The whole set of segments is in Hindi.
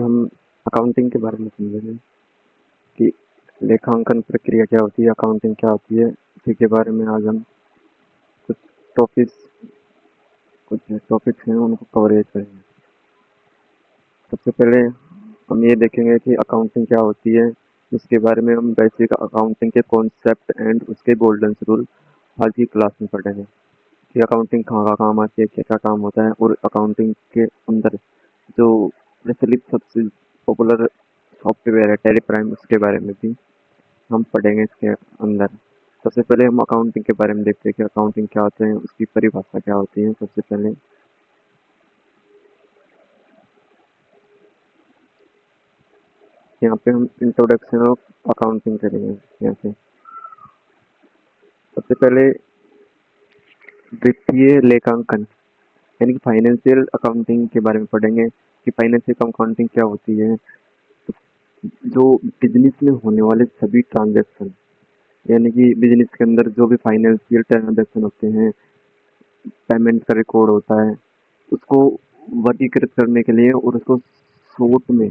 हम अकाउंटिंग के बारे में समझेंगे कि लेखांकन प्रक्रिया क्या होती है, अकाउंटिंग क्या होती है। इसी के बारे में आज हम कुछ टॉपिक्स कुछ टॉपिक्स हैं उनको कवरेज करेंगे। सबसे पहले हम ये देखेंगे कि अकाउंटिंग क्या होती है। इसके बारे में हम बेसिक अकाउंटिंग के कॉन्सेप्ट एंड उसके गोल्डन रूल आज की क्लास में पढ़ेंगे कि अकाउंटिंग कहाँ का काम आती है, क्या क्या काम होता है, और अकाउंटिंग के अंदर जो प्रचलित सबसे पॉपुलर सॉफ्टवेयर है टैली प्राइम, उसके बारे में भी हम पढ़ेंगे इसके अंदर। सबसे पहले हम अकाउंटिंग के बारे में देखते हैं कि अकाउंटिंग क्या होता है, उसकी परिभाषा क्या होती है। सबसे पहले यहाँ पे हम इंट्रोडक्शन ऑफ अकाउंटिंग करेंगे। यहाँ से सबसे पहले वित्तीय लेखांकन यानी कि फाइनेंशियल अकाउंटिंग के बारे में पढ़ेंगे कि फाइनेंशियल अकाउंटिंग क्या होती है। जो बिजनेस में होने वाले सभी ट्रांजैक्शन यानी कि बिजनेस के अंदर जो भी फाइनेंशियल ट्रांजैक्शन होते हैं, पेमेंट का रिकॉर्ड होता है, उसको वर्गीकृत करने के लिए और उसको शॉर्ट में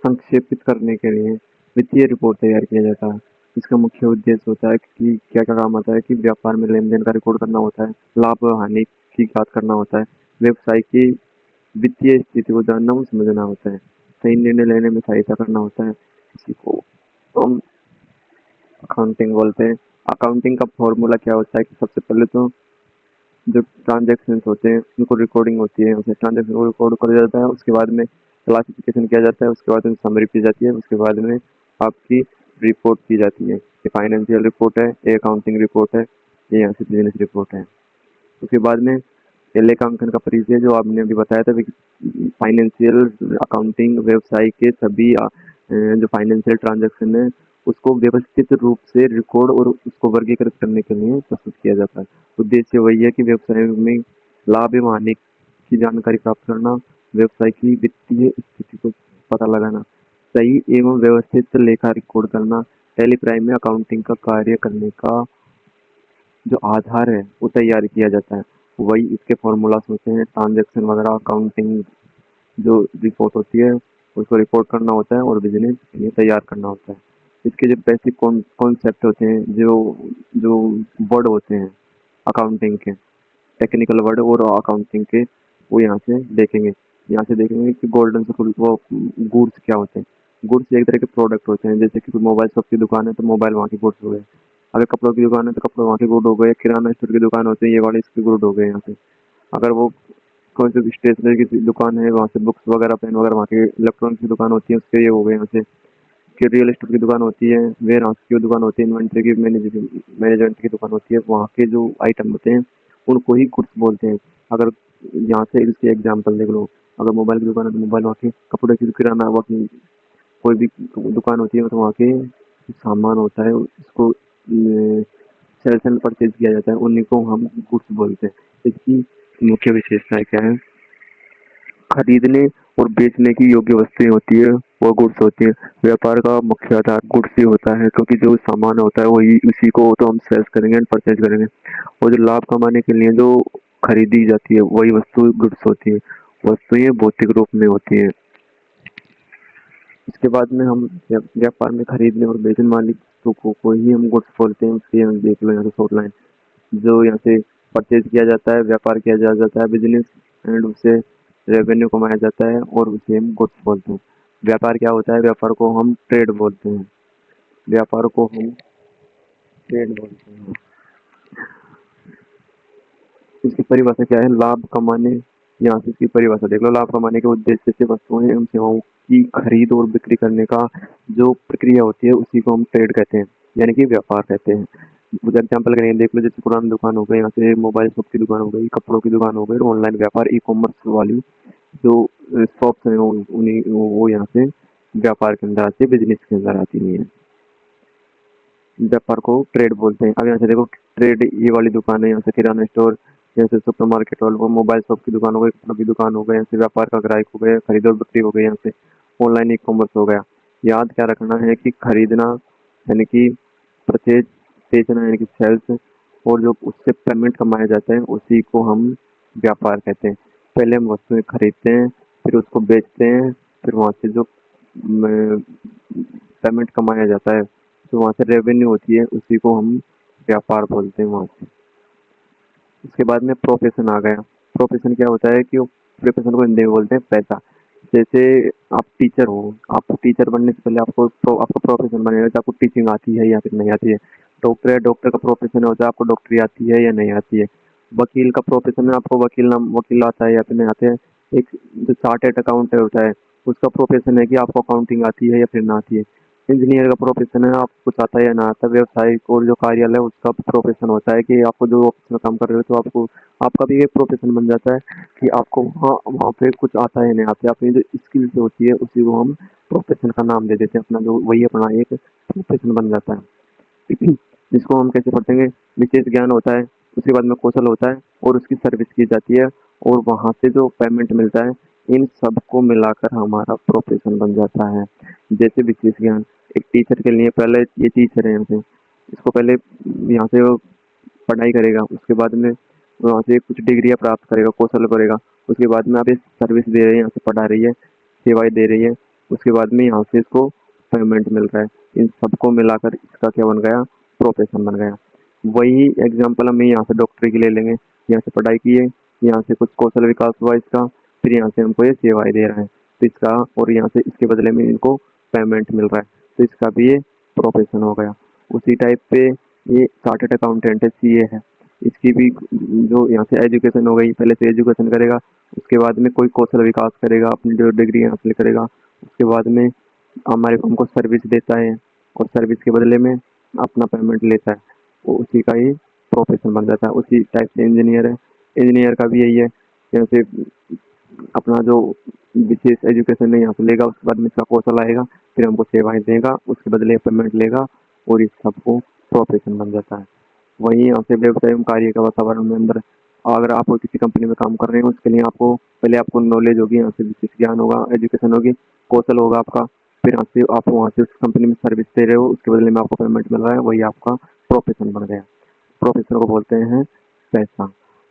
संक्षेपित करने के लिए वित्तीय रिपोर्ट तैयार किया जाता है। इसका मुख्य उद्देश्य होता है कि क्या क्या काम आता है कि व्यापार में लेन देन का रिकॉर्ड करना होता है, लाभ और हानि की जांच करना होता है, व्यवसाय की वित्तीय स्थिति को जानना और समझना होता है, सही निर्णय लेने में सहायता करना होता है। इसी को हम अकाउंटिंग बोलते हैं। अकाउंटिंग का फॉर्मूला क्या होता है कि सबसे पहले तो जो ट्रांजेक्शन होते हैं उनको रिकॉर्डिंग होती है, उसे ट्रांजेक्शन को रिकॉर्ड किया जाता है, उसके बाद में क्लासिफिकेशन किया जाता है, उसके बाद में समरी की जाती है, उसके बाद में आपकी रिपोर्ट की जाती है। ये फाइनेंशियल रिपोर्ट है, ये अकाउंटिंग रिपोर्ट है, ये यहाँ से बिजनेस रिपोर्ट है। उसके बाद में लेखांकन का परिचय जो आपने अभी बताया था, फाइनेंशियल अकाउंटिंग व्यवसाय के सभी जो फाइनेंशियल ट्रांजेक्शन है उसको व्यवस्थित रूप से रिकॉर्ड और उसको वर्गीकृत करने के लिए प्रस्तुत किया जाता है। उद्देश्य वही है कि व्यवसाय में लाभ एवं हानि की जानकारी प्राप्त करना, व्यवसाय की वित्तीय स्थिति को पता लगाना, सही एवं व्यवस्थित लेखा रिकॉर्ड करना। टैली प्राइम में अकाउंटिंग का कार्य करने का जो आधार है वो तैयार किया जाता है। वही इसके फॉर्मूलास होते हैं, ट्रांजेक्शन वगैरह, अकाउंटिंग जो रिपोर्ट होती है उसको रिपोर्ट करना होता है और बिजनेस ये तैयार करना होता है। इसके जो बेसिक कॉन्सेप्ट होते हैं, जो जो वर्ड होते हैं अकाउंटिंग के, टेक्निकल वर्ड और अकाउंटिंग के, वो यहाँ से देखेंगे। यहाँ से देखेंगे कि गोल्डन रूल वो गुड्स क्या होते हैं। गुड्स एक तरह के प्रोडक्ट होते हैं, जैसे कि मोबाइल शॉप की दुकान है तो मोबाइल वहाँ के गुड्स हो गए, अगर कपड़ों की दुकान है तो कपड़े वहाँ के गुड हो गए, किराना स्टोर की दुकान होती है ये वाले इसके गुड हो गए यहाँ से। अगर वो कोई सी स्टेशनरी की दुकान है वहाँ से बुक्स वगैरह, पेन वगैरह, वहाँ की इलेक्ट्रॉनिक्स की दुकान होती है उसके ये हो गए यहाँ से। कि रियल एस्टेट की दुकान होती है, वेयर हाउस की दुकान होती है, इन्वेंट्री की मैनेजमेंट की दुकान होती है, वहाँ के जो आइटम होते हैं उनको ही गुड्स बोलते हैं। अगर यहाँ से इसके एग्जाम्पल देख लो, अगर मोबाइल की दुकान है तो मोबाइल वहाँ के, कपड़े की किराना वहाँ की कोई भी दुकान होती है तो वहाँ के सामान होता है उसको सेल्स एंड परचेज किया जाता है, उन्हीं को हम गुड्स बोलते हैं। इसकी मुख्य विशेषताएं क्या है? खरीदने और बेचने की योग्य वस्तुएं होती है वो गुड्स होती है। व्यापार का मुख्य आधार गुड्स ही होता है, क्योंकि जो सामान होता है वही उसी को तो हम सेल्स करेंगे एंड परचेज करेंगे, और जो लाभ कमाने के लिए जो खरीदी जाती है वही वस्तु गुड्स होती है। वस्तुएं भौतिक रूप में होती है। इसके बाद में हम व्यापार में खरीदने और बेचने वाली वस्तु को ही हम गुड्स बोलते हैं। उसके हम देख लो यहाँ से शॉर्ट लाइन, जो यहाँ से परचेज किया जाता है, व्यापार किया जाता है बिजनेस, एंड उससे रेवेन्यू कमाया जाता है और उसे हम गुड्स बोलते हैं। व्यापार क्या होता है? व्यापार को हम ट्रेड बोलते हैं। व्यापार को हम ट्रेड बोलते हैं। इसकी परिभाषा क्या है? लाभ कमाने, यहाँ से इसकी परिभाषा देख लो, लाभ कमाने के उद्देश्य से वस्तुओं एवं सेवाओं की खरीद और बिक्री करने का जो प्रक्रिया होती है उसी को हम ट्रेड कहते हैं, यानी कि व्यापार कहते हैं। एग्जाम्पल के लिए देख लो, जैसे पुरानी दुकान हो गई, यहाँ से मोबाइल शॉप की दुकान हो गई, कपड़ों की दुकान हो गई, ऑनलाइन व्यापार ई कॉमर्स वाली जो शॉप्स हैं उन्हीं वो यहाँ से व्यापार के अंदर आती है, बिजनेस के अंदर आती है। व्यापार को ट्रेड बोलते हैं। अब यहाँ से देखो, ट्रेड ये वाली दुकान है, यहाँ से किराना स्टोर, जैसे सुपर मार्केट वाले, वो मोबाइल शॉप की दुकान हो गई, कपड़ों की दुकान हो गई, यहाँ से व्यापार का ग्राहक हो गया, खरीद और बिक्री हो गई, यहाँ से ऑनलाइन ई कॉमर्स हो गया। याद क्या रखना है कि खरीदना यानी कि परचेज, बेचना यानी कि सेल्स, और जो उससे पेमेंट कमाया जाता है उसी को हम व्यापार कहते हैं। पहले हम वस्तुएं खरीदते हैं, फिर उसको बेचते हैं, फिर वहाँ से जो पेमेंट कमाया जाता है, तो वहाँ से रेवेन्यू होती है, उसी को हम व्यापार बोलते हैं वहाँ से। उसके बाद में प्रोफेशन आ गया। प्रोफेशन क्या होता है कि प्रोफेशन को हिंदी में बोलते हैं पैसा। जैसे आप टीचर हो, आप टीचर बनने से पहले आपका प्रोफेशन बनेगा कि आपको टीचिंग आती है या फिर नहीं आती है। डॉक्टर है, डॉक्टर का प्रोफेशन होता है आपको डॉक्टरी आती है या नहीं आती है। वकील का प्रोफेशन है, आपको वकील आता है या फिर नहीं आते हैं। एक जो चार्टेड अकाउंट होता है, उसका प्रोफेशन है कि आपको अकाउंटिंग आती है या फिर ना आती है। इंजीनियर का प्रोफेशन है, आपको कुछ आता है या ना आता है। व्यवसायिक और जो कार्यालय उसका प्रोफेशन होता है कि आपको जो ऑफिस में काम कर रहे हो, तो आपको आपका भी एक प्रोफेशन बन जाता है कि आपको वहाँ वहाँ पे कुछ आता है या नहीं आता है। अपनी जो स्किल्स होती है उसी को हम प्रोफेशन का नाम दे देते हैं, अपना जो वही अपना एक प्रोफेशन बन जाता है। जिसको हम कैसे पढ़ेंगे? विशेष ज्ञान होता है, उसके बाद में कौशल होता है और उसकी सर्विस की जाती है, और वहाँ से जो पेमेंट मिलता है, इन सबको मिलाकर हमारा प्रोफेशन बन जाता है। जैसे विशेष ज्ञान, एक टीचर के लिए पहले ये टीचर है यहाँ पे, इसको पहले यहाँ से वो पढ़ाई करेगा, उसके बाद में वहाँ से कुछ डिग्रियाँ प्राप्त करेगा, कौशल करेगा। उसके बाद में आप ये सर्विस दे रहे हैं, यहाँ से पढ़ा रही है, सेवाएं दे रही है, उसके बाद में यहाँ से इसको पेमेंट मिल रहा है। इन सबको मिलाकर इसका क्या बन गया? प्रोफेशन बन गया। वही एग्जाम्पल हम यहाँ से डॉक्टरी की ले लेंगे। यहाँ से पढ़ाई की है, यहाँ से कुछ कौशल विकास हुआ इसका, फिर यहाँ से हमको ये सेवाएं दे रहा है, तो इसका और यहाँ से इसके बदले में इनको पेमेंट मिल रहा है, तो इसका भी ये प्रोफेशन हो गया। उसी टाइप पे ये चार्टर्ड अकाउंटेंट है, सीए है, इसकी भी जो यहाँ से एजुकेशन हो गई, पहले से एजुकेशन करेगा, उसके बाद में कोई कौशल विकास करेगा, अपनी जो डिग्री हासिल करेगा, उसके बाद में हमारे हमको सर्विस देता है और सर्विस के बदले में अपना पेमेंट लेता है, वो उसी का ही प्रोफेशन बन जाता है। उसी टाइप से इंजीनियर है, इंजीनियर का भी यही है, जैसे अपना जो विशेष एजुकेशन है यहाँ से लेगा, उसके बाद में इसका कौशल आएगा, फिर हमको सेवाएं देगा, उसके बदले पेमेंट लेगा, और इस सबको प्रोफेशन बन जाता है। वहीं यहाँ से व्यवसाय एवं कार्य के वातावरण में अंदर अगर आप किसी कंपनी में काम कर रहे हैं, उसके लिए आपको पहले आपको नॉलेज होगी, यहाँ से विशेष ज्ञान होगा, एजुकेशन होगी, कौशल होगा आपका, फिर यहाँ से आप वहाँ से उस कंपनी में सर्विस दे रहे हो, उसके बदले में आपको पेमेंट मिल रहा है, वही आपका प्रोफेशन बन गया। प्रोफेशन को बोलते हैं पैसा।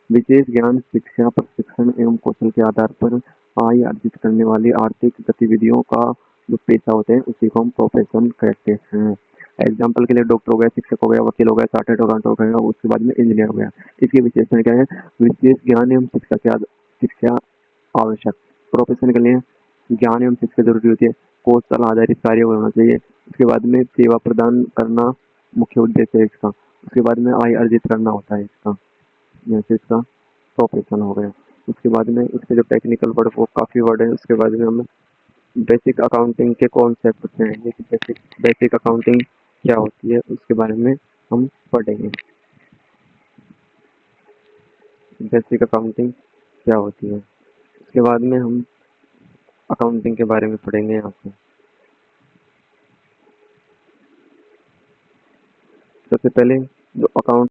विशेष ज्ञान, शिक्षा, प्रशिक्षण एवं कौशल के आधार पर आय अर्जित करने वाली आर्थिक गतिविधियों का जो पेशा होते हैं, उसी को हम प्रोफेशन कहते हैं। एग्जाम्पल के लिए डॉक्टर हो गया, शिक्षक हो गया, वकील हो गया, चार्टर्ड अकाउंटेंट हो गया, उसके बाद में इंजीनियर हो गया। इसकी विशेषण क्या है? विशेष ज्ञान एवं शिक्षा आवश्यक। प्रोफेशन के लिए ज्ञान एवं शिक्षा जरूरी होती है, कौशल आधारित कार्य होना चाहिए, उसके बाद में सेवा प्रदान करना मुख्य उद्देश्य है इसका, उसके बाद में आय अर्जित करना होता है इसका, जैसे इसका प्रोफेशन हो गया। उसके बाद में इसके जो टेक्निकल वर्ड वो काफ़ी वर्ड है, उसके बाद में हम बेसिक अकाउंटिंग के कॉन्सेप्ट होते हैं, जैसे बेसिक अकाउंटिंग क्या होती है उसके बारे में हम पढ़ेंगे। बेसिक अकाउंटिंग क्या होती है, उसके बाद में हम अकाउंटिंग के बारे में पढ़ेंगे यहाँ पे। सबसे पहले जो अकाउंट